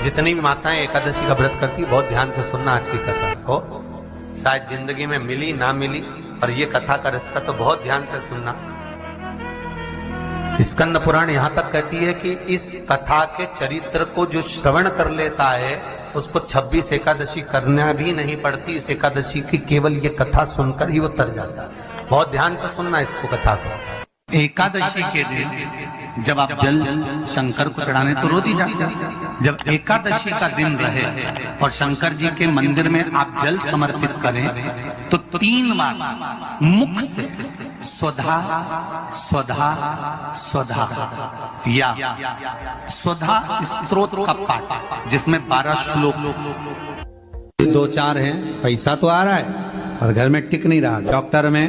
जितनी भी माताएं एकादशी का व्रत करती बहुत ध्यान से सुनना आज की कथा को। शायद जिंदगी में मिली ना मिली, और ये कथा का रिश्ता तो बहुत ध्यान से सुनना। स्कंद पुराण यहाँ तक कहती है कि इस कथा के चरित्र को जो श्रवण कर लेता है उसको 26 एकादशी करना भी नहीं पड़ती। इस एकादशी की केवल ये कथा सुनकर ही वो तर जाता है। बहुत ध्यान से सुनना इसको, कथा को। एकादशी के दिन जब आप जल शंकर को चढ़ाने तो रोज ही जाते हैं। जब एकादशी का दिन रहे और शंकर जी के मंदिर में आप जल समर्पित करें तो 3 बार मुख से स्वधा स्वधा स्वधा या स्वधा स्तोत्र का पाठ, जिसमें 12 श्लोक। 2-4 हैं, पैसा तो आ रहा है और घर में टिक नहीं रहा। डॉक्टर में,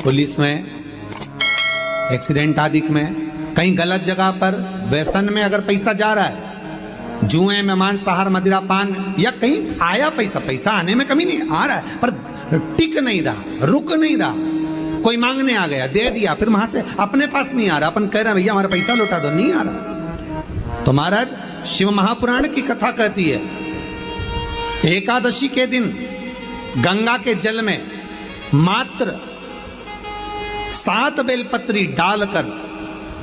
पुलिस में, एक्सीडेंट आदि में, कहीं गलत जगह पर, व्यसन में अगर पैसा जा रहा है, जुए में, मांसाहार, मदिरा पान, या कहीं आया पैसा आने में कमी नहीं, आ रहा है पर टिक नहीं रहा, रुक नहीं रहा। कोई मांगने आ गया, दे दिया, फिर वहां से अपने पास नहीं आ रहा, अपन कह रहे हैं भैया हमारा पैसा लौटा दो, नहीं आ रहा। तो महाराज शिव महापुराण की कथा कहती है एकादशी के दिन गंगा के जल में मात्र 7 बेलपत्री डालकर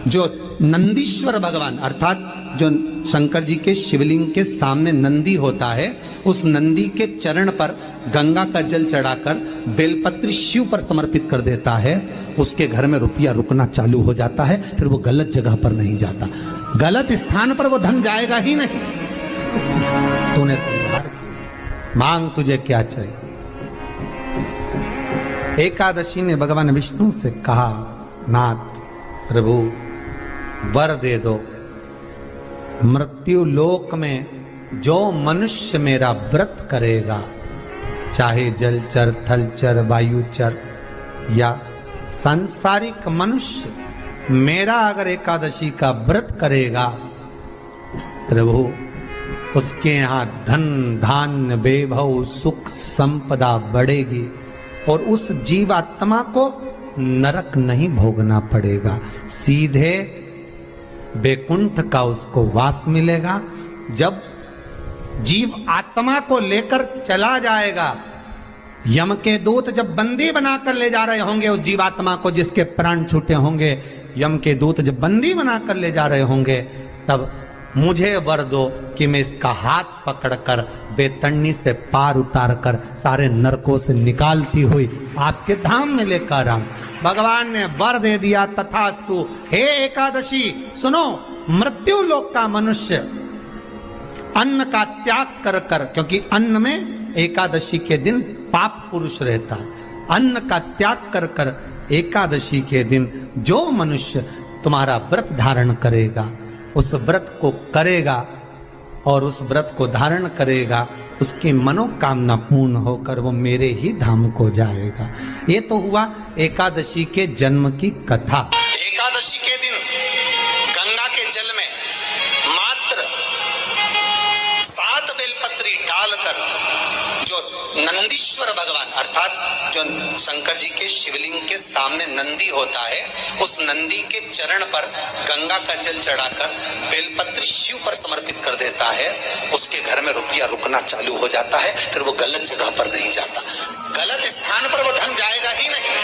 जो नंदीश्वर भगवान अर्थात जो शंकर जी के शिवलिंग के सामने नंदी होता है, उस नंदी के चरण पर गंगा का जल चढ़ाकर बेलपत्री शिव पर समर्पित कर देता है, उसके घर में रुपया रुकना चालू हो जाता है। फिर वो गलत जगह पर नहीं जाता, गलत स्थान पर वो धन जाएगा ही नहीं। तूने संहार किया, मांग तुझे क्या चाहिए। एकादशी ने भगवान विष्णु से कहा, नाथ प्रभु वर दे दो, मृत्यु लोक में जो मनुष्य मेरा व्रत करेगा, चाहे जलचर, थलचर, वायुचर या सांसारिक मनुष्य, मेरा अगर एकादशी का व्रत करेगा प्रभु, उसके यहाँ धन धान्य वैभव सुख संपदा बढ़ेगी और उस जीवात्मा को नरक नहीं भोगना पड़ेगा, सीधे बैकुंठ का उसको वास मिलेगा। जब जीव आत्मा को लेकर चला जाएगा, यम के दूत जब बंदी बनाकर ले जा रहे होंगे उस जीवात्मा को, जिसके प्राण छूटे होंगे, यम के दूत जब बंदी बनाकर ले जा रहे होंगे, तब मुझे वर दो कि मैं इसका हाथ पकड़कर बेतन्नी से पार उतार कर सारे नरकों से निकालती हुई आपके धाम में लेकर आऊं। भगवान ने वर दे दिया, तथास्तु। हे एकादशी सुनो, मृत्यु लोक का मनुष्य अन्न का त्याग कर कर, क्योंकि अन्न में एकादशी के दिन पाप पुरुष रहता है, अन्न का त्याग कर कर एकादशी के दिन जो मनुष्य तुम्हारा व्रत धारण करेगा, उस व्रत को करेगा और उस व्रत को धारण करेगा, उसकी मनोकामना पूर्ण होकर वो मेरे ही धाम को जाएगा। ये तो हुआ एकादशी के जन्म की कथा। एकादशी के दिन गंगा के जल में मात्र 7 बेलपत्री डालकर जो नंदीश्वर भगवान अर्थात जो शंकर जी के शिवलिंग के सामने नंदी होता है, उस नंदी के चरण पर गंगा का जल चढ़ाकर बेलपत्री शिव पर समर्पित कर देता है, उसके घर में रुपया रुकना चालू हो जाता है। फिर वो गलत जगह पर नहीं जाता, गलत स्थान पर वो धन जाएगा ही नहीं।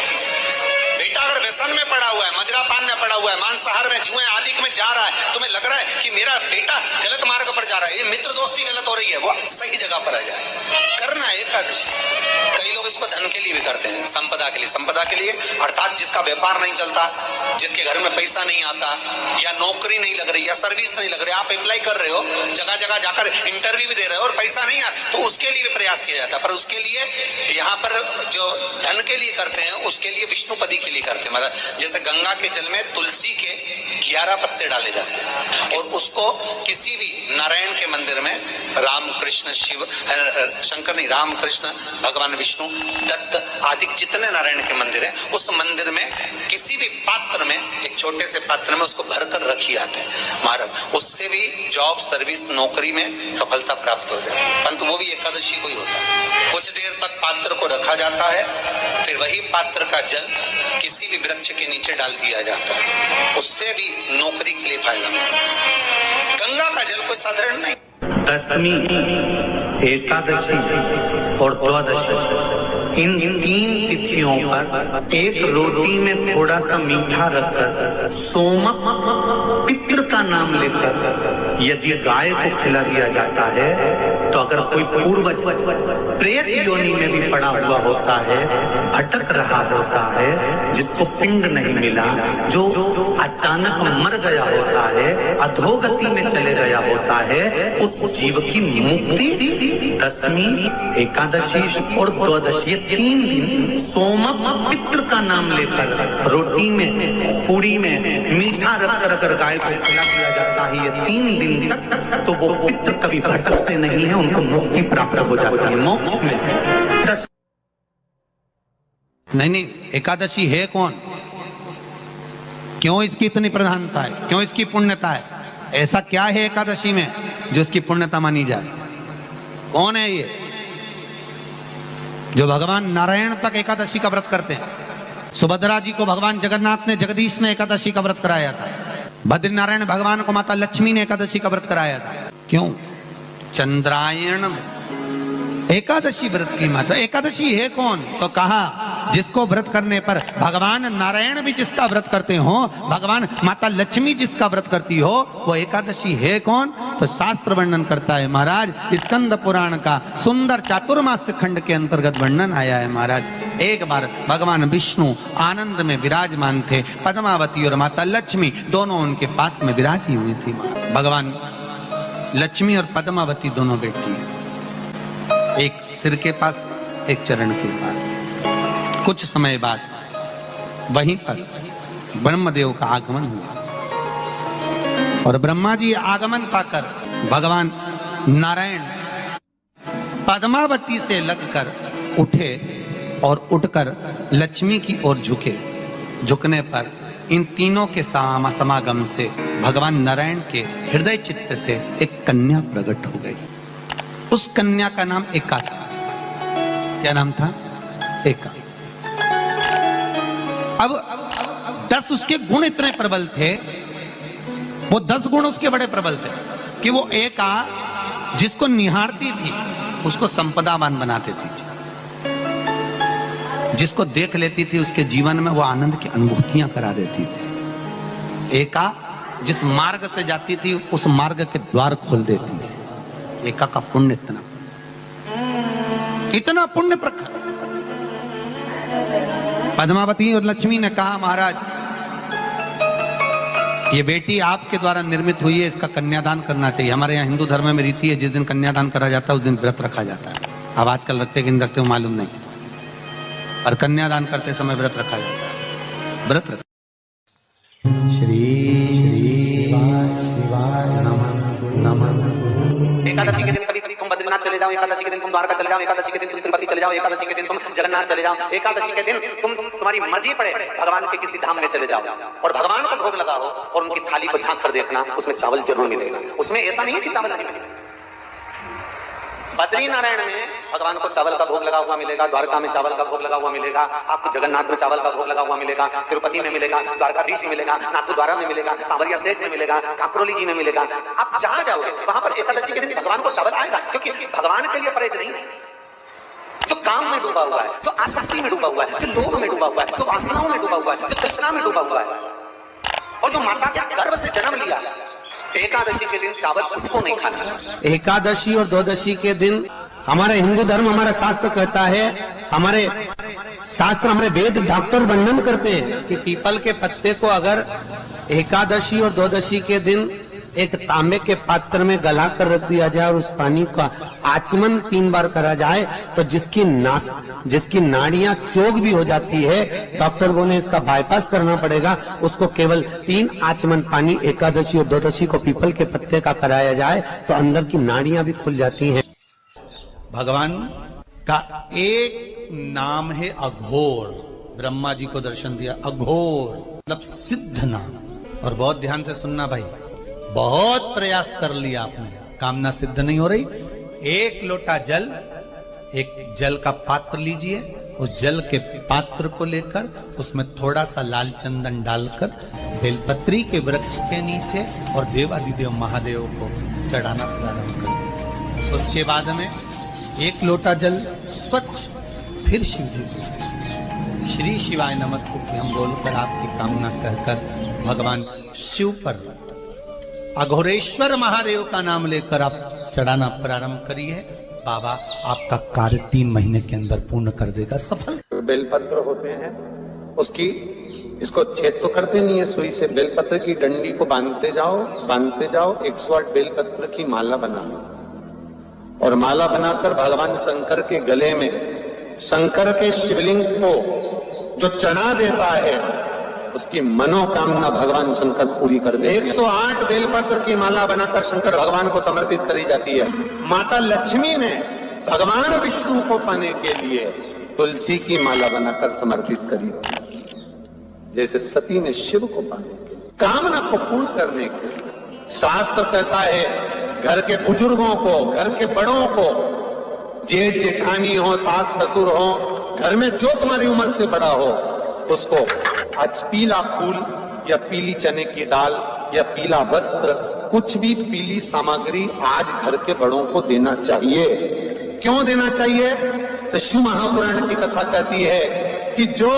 बेटा अगर व्यसन में पड़ा हुआ है, मदिरा पान में पड़ा हुआ है, मांसाहार में, जुए आदि में जा रहा है, तुम्हें लग रहा है कि मेरा बेटा गलत मार्ग पर जा रहा है, ये मित्र दोस्ती गलत हो रही है, वो सही जगह पर आ जाए। करना है एकादशी। कई लोग इसको धन के लिए भी करते हैं, संपदा के लिए। संपदा के लिए अर्थात जिसका व्यापार नहीं चलता, जिसके घर में पैसा नहीं आता, या नौकरी नहीं लग रही, या सर्विस नहीं लग रही, आप अप्लाई कर रहे हो, जगह जगह जाकर इंटरव्यू भी दे रहे हो और पैसा नहीं आता, तो उसके लिए भी प्रयास किया जाता है। पर उसके लिए यहाँ पर जो धन के लिए करते हैं, उसके लिए विष्णुपदी के लिए करते हैं। मतलब जैसे गंगा के जल में तुलसी के 11 पत्ते डाले जाते हैं और उसको किसी भी नारायण के मंदिर में, राम कृष्ण शिव शंकर नहीं, राम कृष्ण भगवान विष्णु दत्त आदि जितने नारायण के मंदिर हैं, उस मंदिर में किसी भी पात्र में, एक छोटे से पात्र में उसको भरकर रखी जाते हैं महाराज। उससे भी जॉब, सर्विस, नौकरी में सफलता प्राप्त हो जाती है। परंतु वो भी एकादशी को ही होता है। कुछ देर तक पात्र को रखा जाता है, फिर वही पात्र का जल किसी भी वृक्ष के नीचे डाल दिया जाता है, उससे भी नौकरी के लिए फायदा मिलता है। गंगा का जल कोई साधारण नहीं। दशमी, एकादशी और द्वादशी, इन 3 तिथियों पर एक रोटी में थोड़ा सा मीठा रखकर सोमक पितृ का नाम लेकर यदि गाय को खिला दिया जाता है तो अगर कोई पूर्वज प्रेत योनि में भी पड़ा हुआ होता है, भटक रहा होता है, जिसको पिंड नहीं मिला, जो अचानक मर गया होता है, अधोगति में चले गया होता है, उस जीव की मुक्ति दशमी, एकादशी और द्वादशी 3 दिन सोमक पितृ का नाम लेकर रोटी में, पूड़ी में मीठा रखकर अगर गाय को खिला दिया जाता है ये 3 दिन तक, तो वो पितृ कभी भटकते नहीं है, उनको मुक्ति प्राप्त हो जाती है मोक्ष में। नहीं, एकादशी है कौन? क्यों इसकी इतनी प्रधानता है? क्यों इसकी पुण्यता है? ऐसा क्या है एकादशी में जो इसकी पुण्यता मानी जाए? कौन है ये जो भगवान नारायण तक एकादशी का व्रत करते हैं? सुभद्रा जी को भगवान जगन्नाथ ने, जगदीश ने एकादशी का व्रत कराया था। बद्रीनारायण भगवान को माता लक्ष्मी ने एकादशी का व्रत कराया था। क्यों? चंद्रायण एकादशी व्रत की माता। एकादशी है कौन? तो कहा जिसको व्रत करने पर भगवान नारायण भी जिसका व्रत करते हो, भगवान माता लक्ष्मी जिसका व्रत करती हो, वो एकादशी है कौन? तो शास्त्र वर्णन करता है महाराज, स्कंद पुराण का सुंदर चातुर्मास्य खंड के अंतर्गत वर्णन आया है महाराज। एक बार भगवान विष्णु आनंद में विराजमान थे, पद्मावती और माता लक्ष्मी दोनों उनके पास में विराजी हुई थी। भगवान लक्ष्मी और पद्मावती दोनों बैठी, एक सिर के पास, एक चरण के पास। कुछ समय बाद वहीं पर ब्रह्मदेव का आगमन हुआ और ब्रह्मा जी आगमन पाकर भगवान नारायण पद्मावती से लगकर उठे और उठकर लक्ष्मी की ओर झुके। झुकने पर इन तीनों के समागम से भगवान नारायण के हृदय चित्त से एक कन्या प्रकट हो गई। उस कन्या का नाम एका था। क्या नाम था? एका। अब 10 उसके गुण इतने प्रबल थे, वो 10 गुण उसके बड़े प्रबल थे कि वो एका जिसको निहारती थी उसको संपदावान बना देती थी। जिसको देख लेती थी उसके जीवन में वो आनंद की अनुभूतियां करा देती थी। एका जिस मार्ग से जाती थी उस मार्ग के द्वार खोल देती थी। एका का पुण्य इतना पुण्य प्रखर। पद्मावती और लक्ष्मी ने कहा महाराज ये बेटी आपके द्वारा निर्मित हुई है, इसका कन्यादान करना चाहिए। हमारे यहाँ हिंदू धर्म में रीति है जिस दिन कन्यादान करा जाता है उस दिन व्रत रखा जाता है। अब आजकल रखते कि नहीं रखते हो मालूम नहीं, और कन्यादान करते समय व्रत रखा जाता है। व्रत रखा। श्री एकादशी के दिन कभी कभी तुम बद्रीनाथ चले जाओ, एकादशी के दिन तुम द्वारका चले जाओ, एकादशी के दिन तुम तिरुपति चले जाओ, एकादशी के दिन तुम जगन्नाथ चले जाओ, एकादशी के दिन तुम तुम्हारी मर्जी पड़े भगवान के किसी धाम में चले जाओ और भगवान को भोग लगाओ और उनकी थाली को झांक कर देखना, उसमें चावल जरूर मिलेगा। उसमें ऐसा नहीं है कि चावल नहीं मिलेगा। बद्री नारायण में भगवान को चावल का भोग लगा हुआ मिलेगा, द्वारका में चावल का भोग लगा हुआ मिलेगा, आपको जगन्नाथ में चावल का भोग लगा हुआ मिलेगा, तिरुपति में मिलेगा, द्वारकाधीश में मिलेगा, नाथद्वारा में मिलेगा, सांवरिया सेठ में मिलेगा, काकरोली जी में मिलेगा। आप जहां जाओगे वहां पर एकादशी के दिन भगवान को चावल आएगा, क्योंकि भगवान के लिए परहेज नहीं है। जो काम में डूबा हुआ है, जो आसक्ति में डूबा हुआ है, जो लोभ में डूबा हुआ है, जो वासनाओं में डूबा हुआ है, जो तृष्णा में डूबा हुआ है, और जो माता के गर्भ से जन्म लिया, एकादशी के दिन चावल उसको नहीं खाना। एकादशी और द्वादशी के दिन हमारे हिंदू धर्म, हमारा शास्त्र कहता है, हमारे शास्त्र, हमारे वेद डॉक्टर वर्णन करते हैं कि पीपल के पत्ते को अगर एकादशी और द्वादशी के दिन एक तांबे के पात्र में गला कर रख दिया जाए और उस पानी का आचमन 3 बार करा जाए तो जिसकी नाड़ियां चोक भी हो जाती है, डॉक्टर बोले इसका बाईपास करना पड़ेगा, उसको केवल 3 आचमन पानी एकादशी और द्वादशी को पीपल के पत्ते का कराया जाए तो अंदर की नाड़ियां भी खुल जाती हैं। भगवान का एक नाम है अघोर। ब्रह्मा जी को दर्शन दिया, अघोर मतलब सिद्ध नाम। और बहुत ध्यान से सुनना भाई, बहुत प्रयास कर लिया आपने, कामना सिद्ध नहीं हो रही। 1 लोटा जल, एक जल का पात्र लीजिए उस जल के पात्र को लेकर उसमें थोड़ा सा लाल चंदन डालकर बेलपत्री के वृक्ष के नीचे और देवादिदेव महादेव को चढ़ाना प्रारंभ कर। उसके बाद में 1 लोटा जल स्वच्छ फिर शिव जी को चढ़ाना। श्री शिवाय नमस्तुभ्यं हम बोलकर आपकी कामना कहकर भगवान शिव पर अघोरेश्वर महादेव का नाम लेकर आप चढ़ाना प्रारंभ करिए। बाबा आपका कार्य 3 महीने के अंदर पूर्ण कर देगा, सफल। बेलपत्र होते हैं, उसकी इसको छेद तो करते नहीं है सुई से, बेलपत्र की डंडी को बांधते जाओ 108 बेलपत्र की माला बना लो और माला बनाकर भगवान शंकर के गले में, शंकर के शिवलिंग को जो चढ़ा देता है उसकी मनोकामना भगवान शंकर पूरी कर दे। 108 बेलपत्र की माला बनाकर शंकर भगवान को समर्पित करी जाती है। माता लक्ष्मी ने भगवान विष्णु को पाने के लिए तुलसी की माला बनाकर समर्पित करी, जैसे सती ने शिव को पाने के लिए, कामना को पूर्ण करने के लिए। शास्त्र कहता है घर के बुजुर्गों को, घर के बड़ों को, जेठ जेठानी हो, सास ससुर हो, घर में जो तुम्हारी उम्र से बड़ा हो, उसको आज पीला फूल या पीली चने की दाल या पीला वस्त्र, कुछ भी पीली सामग्री आज घर के बड़ों को देना चाहिए। क्यों देना चाहिए? तो शिव महापुराण की कथा कहती है कि जो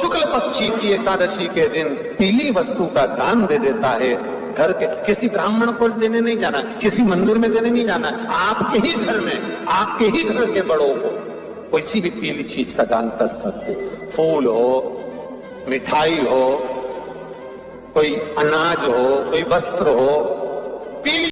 शुक्ल पक्षी की एकादशी के दिन पीली वस्तु का दान दे देता है, घर के किसी ब्राह्मण को देने नहीं जाना, किसी मंदिर में देने नहीं जाना, आपके ही घर में, आपके ही घर के बड़ों को किसी भी पीली चीज का दान कर सकते। फूल हो, मिठाई हो, कोई अनाज हो, कोई वस्त्र हो, पीली